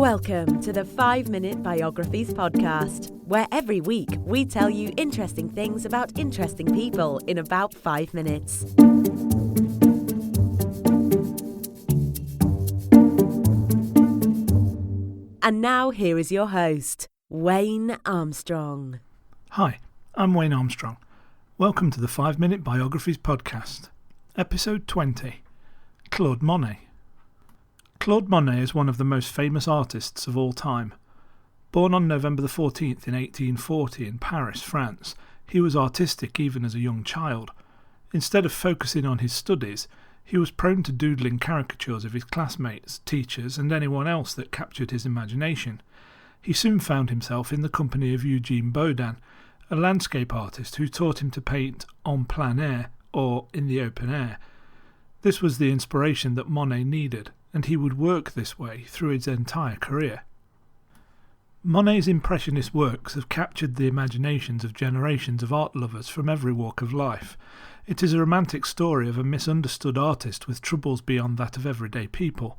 Welcome to the 5-Minute Biographies podcast, where every week we tell you interesting things about interesting people in about 5 minutes. And now here is your host, Wayne Armstrong. Hi, I'm Wayne Armstrong. Welcome to the 5-Minute Biographies podcast, episode 20, Claude Monet. Claude Monet is one of the most famous artists of all time. Born on November the 14th in 1840 in Paris, France, he was artistic even as a young child. Instead of focusing on his studies, he was prone to doodling caricatures of his classmates, teachers, and anyone else that captured his imagination. He soon found himself in the company of Eugene Boudin, a landscape artist who taught him to paint en plein air, or in the open air. This was the inspiration that Monet needed, and he would work this way through his entire career. Monet's impressionist works have captured the imaginations of generations of art lovers from every walk of life. It is a romantic story of a misunderstood artist with troubles beyond that of everyday people.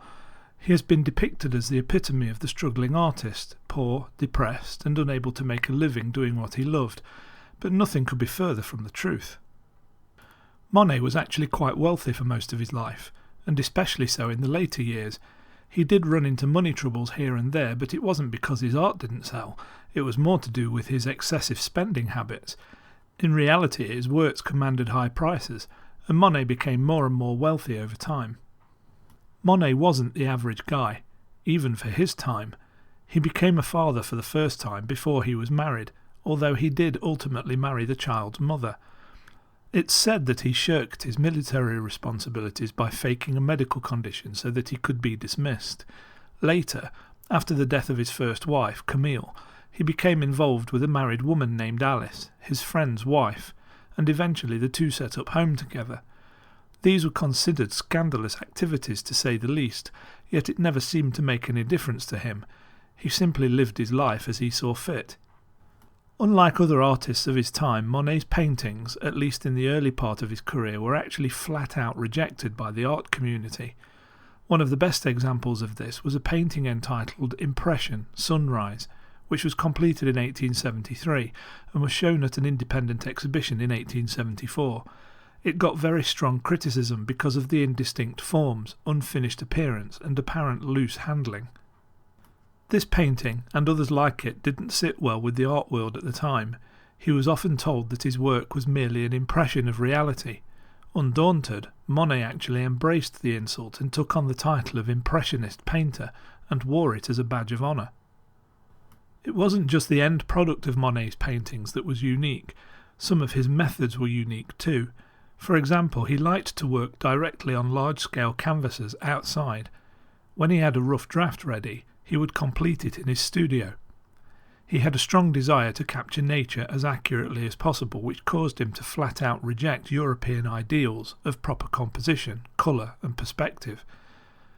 He has been depicted as the epitome of the struggling artist, poor, depressed, and unable to make a living doing what he loved, but nothing could be further from the truth. Monet was actually quite wealthy for most of his life, and especially so in the later years. He did run into money troubles here and there, but it wasn't because his art didn't sell. It was more to do with his excessive spending habits. In reality, his works commanded high prices, and Monet became more and more wealthy over time. Monet wasn't the average guy, even for his time. He became a father for the first time before he was married, although he did ultimately marry the child's mother. It's said that he shirked his military responsibilities by faking a medical condition so that he could be dismissed. Later, after the death of his first wife, Camille, he became involved with a married woman named Alice, his friend's wife, and eventually the two set up home together. These were considered scandalous activities to say the least, yet it never seemed to make any difference to him. He simply lived his life as he saw fit. Unlike other artists of his time, Monet's paintings, at least in the early part of his career, were actually flat out rejected by the art community. One of the best examples of this was a painting entitled Impression, Sunrise, which was completed in 1873 and was shown at an independent exhibition in 1874. It got very strong criticism because of the indistinct forms, unfinished appearance, and apparent loose handling. This painting, and others like it, didn't sit well with the art world at the time. He was often told that his work was merely an impression of reality. Undaunted, Monet actually embraced the insult and took on the title of Impressionist painter, and wore it as a badge of honour. It wasn't just the end product of Monet's paintings that was unique. Some of his methods were unique too. For example, he liked to work directly on large-scale canvases outside. When he had a rough draft ready, he would complete it in his studio. He had a strong desire to capture nature as accurately as possible, which caused him to flat out reject European ideals of proper composition, colour and perspective.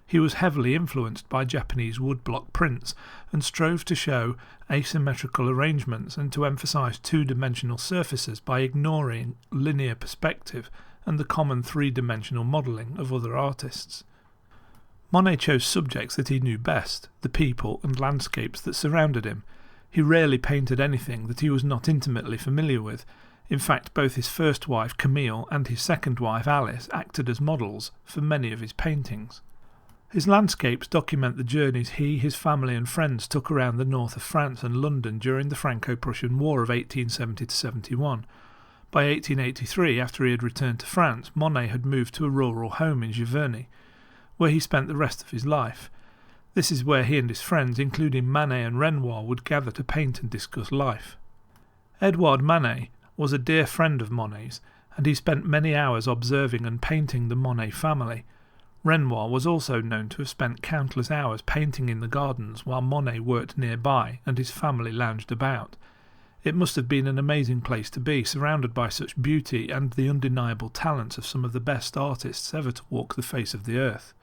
He was heavily influenced by Japanese woodblock prints and strove to show asymmetrical arrangements and to emphasise two-dimensional surfaces by ignoring linear perspective and the common three-dimensional modelling of other artists. Monet chose subjects that he knew best, the people and landscapes that surrounded him. He rarely painted anything that he was not intimately familiar with. In fact, both his first wife, Camille, and his second wife, Alice, acted as models for many of his paintings. His landscapes document the journeys he, his family and friends took around the north of France and London during the Franco-Prussian War of 1870-71. By 1883, after he had returned to France, Monet had moved to a rural home in Giverny, where he spent the rest of his life. This is where he and his friends, including Manet and Renoir, would gather to paint and discuss life. Edouard Manet was a dear friend of Monet's, and he spent many hours observing and painting the Monet family. Renoir was also known to have spent countless hours painting in the gardens while Monet worked nearby and his family lounged about. It must have been an amazing place to be, surrounded by such beauty and the undeniable talents of some of the best artists ever to walk the face of the earth.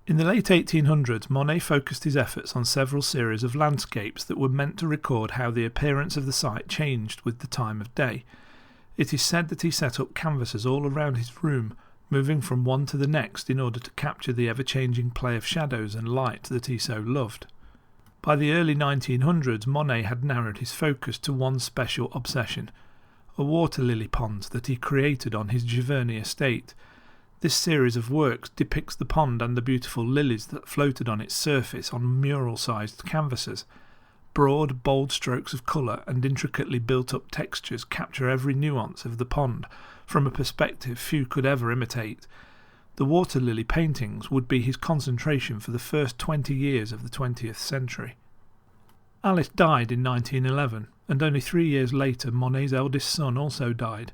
In the late 1800s, Monet focused his efforts on several series of landscapes that were meant to record how the appearance of the site changed with the time of day. It is said that he set up canvases all around his room, moving from one to the next in order to capture the ever-changing play of shadows and light that he so loved. By the early 1900s, Monet had narrowed his focus to one special obsession, a water lily pond that he created on his Giverny estate. This series of works depicts the pond and the beautiful lilies that floated on its surface on mural-sized canvases. Broad, bold strokes of colour and intricately built-up textures capture every nuance of the pond from a perspective few could ever imitate. The water lily paintings would be his concentration for the first 20 years of the 20th century. Alice died in 1911, and only 3 years later Monet's eldest son also died.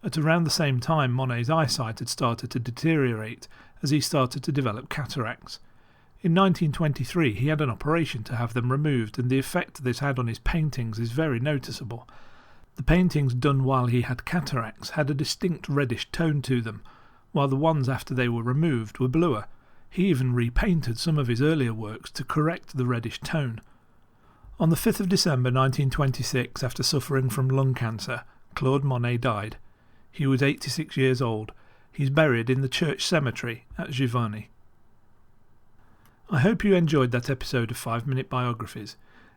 At around the same time, Monet's eyesight had started to deteriorate as he started to develop cataracts. In 1923 he had an operation to have them removed, and the effect this had on his paintings is very noticeable. The paintings done while he had cataracts had a distinct reddish tone to them, while the ones after they were removed were bluer. He even repainted some of his earlier works to correct the reddish tone. On the 5th of December 1926, after suffering from lung cancer, Claude Monet died. He was 86 years old. He's buried in the church cemetery at Giverny. I hope you enjoyed that episode of 5 Minute Biographies.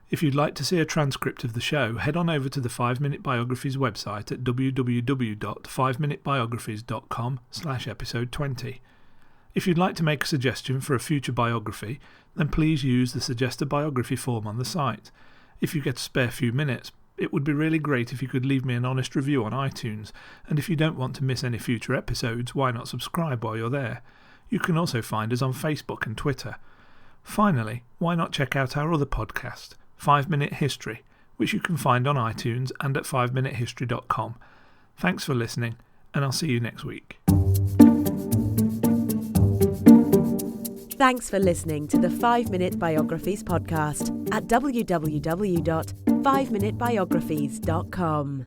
If you'd like to see a transcript of the show, head on over to the 5 Minute Biographies website at www.5minutebiographies.com/episode 20. If you'd like to make a suggestion for a future biography, then please use the Suggest a Biography form on the site. If you get a spare few minutes, it would be really great if you could leave me an honest review on iTunes, and if you don't want to miss any future episodes, why not subscribe while you're there? You can also find us on Facebook and Twitter. Finally, why not check out our other podcast, 5 Minute History, which you can find on iTunes and at 5minutehistory.com. Thanks for listening, and I'll see you next week. Thanks for listening to the 5 Minute Biographies podcast at www.5minutebiographies.com.